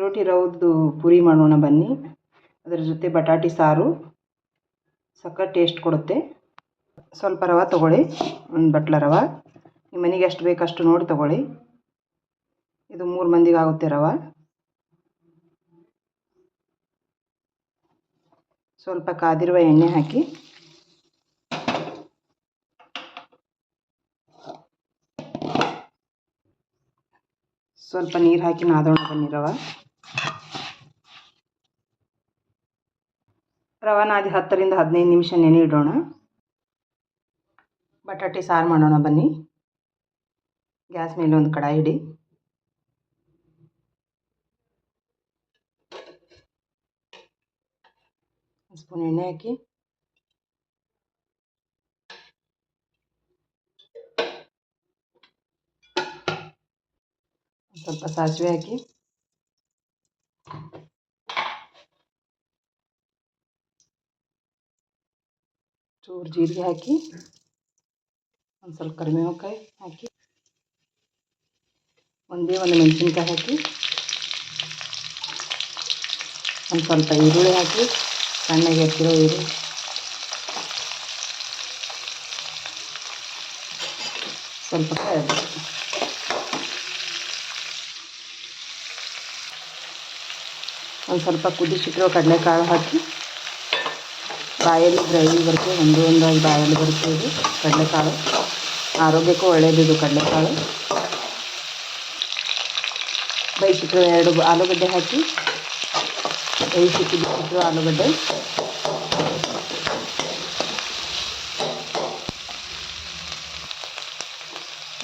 ರೋಟಿ ರವ್ದು ಪೂರಿ ಮಾಡೋಣ ಬನ್ನಿ. ಅದರ ಜೊತೆ ಬಟಾಟಿ ಸಾರು ಸಖತ್ ಟೇಸ್ಟ್ ಕೊಡುತ್ತೆ. ಸ್ವಲ್ಪ ರವೆ ತೊಗೊಳ್ಳಿ, ಒಂದು ಬಟ್ಲ ರವೆ. ನಿಮ್ಮ ಮನೆಗೆ ಎಷ್ಟು ಬೇಕು ಅಷ್ಟು ನೋಡಿ ತೊಗೊಳ್ಳಿ. ಇದು 3 ಮಂದಿಗೆ ಆಗುತ್ತೆ ರವೆ. ಸ್ವಲ್ಪ ಕಾದಿರುವ ಎಣ್ಣೆ ಹಾಕಿ ಸ್ವಲ್ಪ ನೀರು ಹಾಕಿ ನಾದೋಣ ಬನ್ನಿ. ರವೆ ನಾದಿ 10 ರಿಂದ 15 ನಿಮಿಷ ನೆನೆ ಇಡೋಣ. ಬಟಾಟೆ ಸಾರು ಮಾಡೋಣ ಬನ್ನಿ. ಗ್ಯಾಸ್ ಮೇಲೆ ಒಂದು ಕಡಾಯಿ ಇಡಿ. ಸ್ಪೂನ್ ಎಣ್ಣೆ ಹಾಕಿ ಸ್ವಲ್ಪ ಸಾಸಿವೆ ಹಾಕಿ ಚೂರು ಜೀರಿಗೆ ಹಾಕಿ ಒಂದು ಸ್ವಲ್ಪ ಕರಿಬೇವಿನಕಾಯಿ ಹಾಕಿ ಒಂದೇ ಒಂದು ಮೆಣಸಿನ್ಕಾಯಿ ಹಾಕಿ ಒಂದು ಸ್ವಲ್ಪ ಈರುಳ್ಳಿ ಹಾಕಿ ಸಣ್ಣಗೆ ಹೆಚ್ಚಿರೋ ಈರುಳ್ಳಿ ಸ್ವಲ್ಪ ಒಂದು ಸ್ವಲ್ಪ ಕುದಿಸಿಟ್ಟಿರೋ ಕಡಲೆಕಾಳು ಹಾಕಿ ಬಾಯಲ್ಲಿ ಗ್ರೇವಿ ಬರುತ್ತೆ. ಒಂದೊಂದಾಗಿ ಬಾಯಲ್ಲಿ ಬರುತ್ತೆ. ಇದು ಕಡಲೆಕಾಳು ಆರೋಗ್ಯಕ್ಕೂ ಒಳ್ಳೆಯದು. ಕಡಲೆಕಾಳು ಬೇಯಿಸಿಟ್ಟಿರೋ 2 ಆಲೂಗಡ್ಡೆ ಹಾಕಿ ಬೇಯಿಸಿಟ್ಟಿರೋ ಆಲೂಗಡ್ಡೆ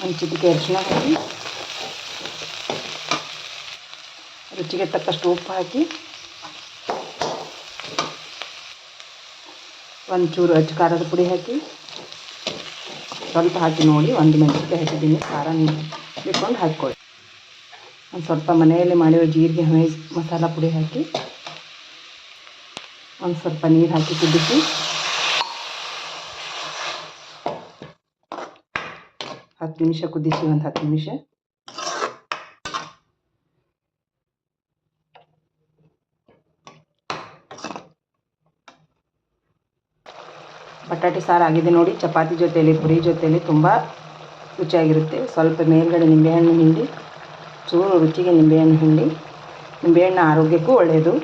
ಒಂದು ಚಿಟಿಕೆ ಅರಿಶಿನ ಹಾಕಿ ರುಚಿಗೆ ತಕ್ಕಷ್ಟು ಉಪ್ಪು ಹಾಕಿ ಒಂಚೂರು ಅಚ್ಚ ಖಾರದ ಪುಡಿ ಹಾಕಿ ಸ್ವಲ್ಪ ಹಾಕಿ ನೋಡಿ. 1 ಮೆಣಸಿನ್ಕಾಯಿ ಹಾಕಿದ್ದೀನಿ. ಖಾರ ನೀವು ಬಿಟ್ಕೊಂಡು ಹಾಕ್ಕೊಳ್ಳಿ. ಒಂದು ಸ್ವಲ್ಪ ಮನೆಯಲ್ಲಿ ಮಾಡಿರೋ ಜೀರಿಗೆ ಮಸಾಲ ಪುಡಿ ಹಾಕಿ ಒಂದು ಸ್ವಲ್ಪ ನೀರು ಹಾಕಿ ಕುದಿಸಿ 10 ನಿಮಿಷ ಕುದಿಸಿ. ಒಂದು 10 ನಿಮಿಷ ಬಟಾಟೆ ಸಾರು ಆಗಿದೆ ನೋಡಿ. ಚಪಾತಿ ಜೊತೆಯಲ್ಲಿ ಪುರಿ ಜೊತೆಯಲ್ಲಿ ತುಂಬ ರುಚಿಯಾಗಿರುತ್ತೆ. ಸ್ವಲ್ಪ ಮೇಲ್ಗಡೆ ನಿಂಬೆಹಣ್ಣು ಹಿಂಡಿ, ಚೂರು ರುಚಿಗೆ ನಿಂಬೆಹಣ್ಣು ಹಿಂಡಿ. ನಿಂಬೆಹಣ್ಣು ಆರೋಗ್ಯಕ್ಕೂ ಒಳ್ಳೆಯದು.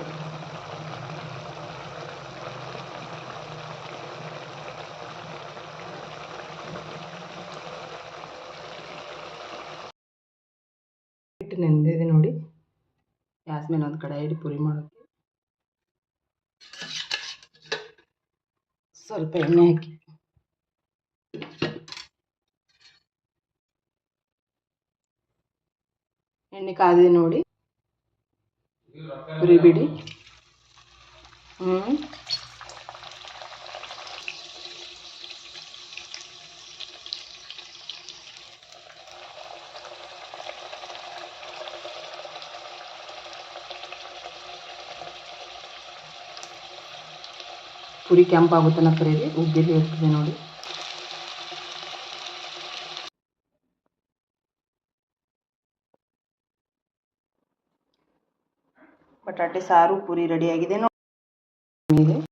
ಹಿಟ್ಟು ನೆಂದಿದೆ ನೋಡಿ. ಗ್ಯಾಸ್ ಮೇಲೆ ಒಂದು ಕಡಾಯಿ ಇಡಿ ಪುರಿ ಮಾಡೋಕ್ಕೆ. ಸ್ವಲ್ಪ ಎಣ್ಣೆ ಹಾಕಿ ಎಣ್ಣೆ ಕಾದಿದೆ ನೋಡಿ. ಪುರಿ ಬಿಡಿ. ಪುರಿ ಕೆಂಪಾಗುತ್ತನ ಕರೀರಿ. ಉಬ್ಬಿಲಿ ಇರ್ತದೆ ನೋಡಿ. ಬಟಾಟೆ ಸಾರು ಪುರಿ ರೆಡಿಯಾಗಿದೆ ನೋಡಿ.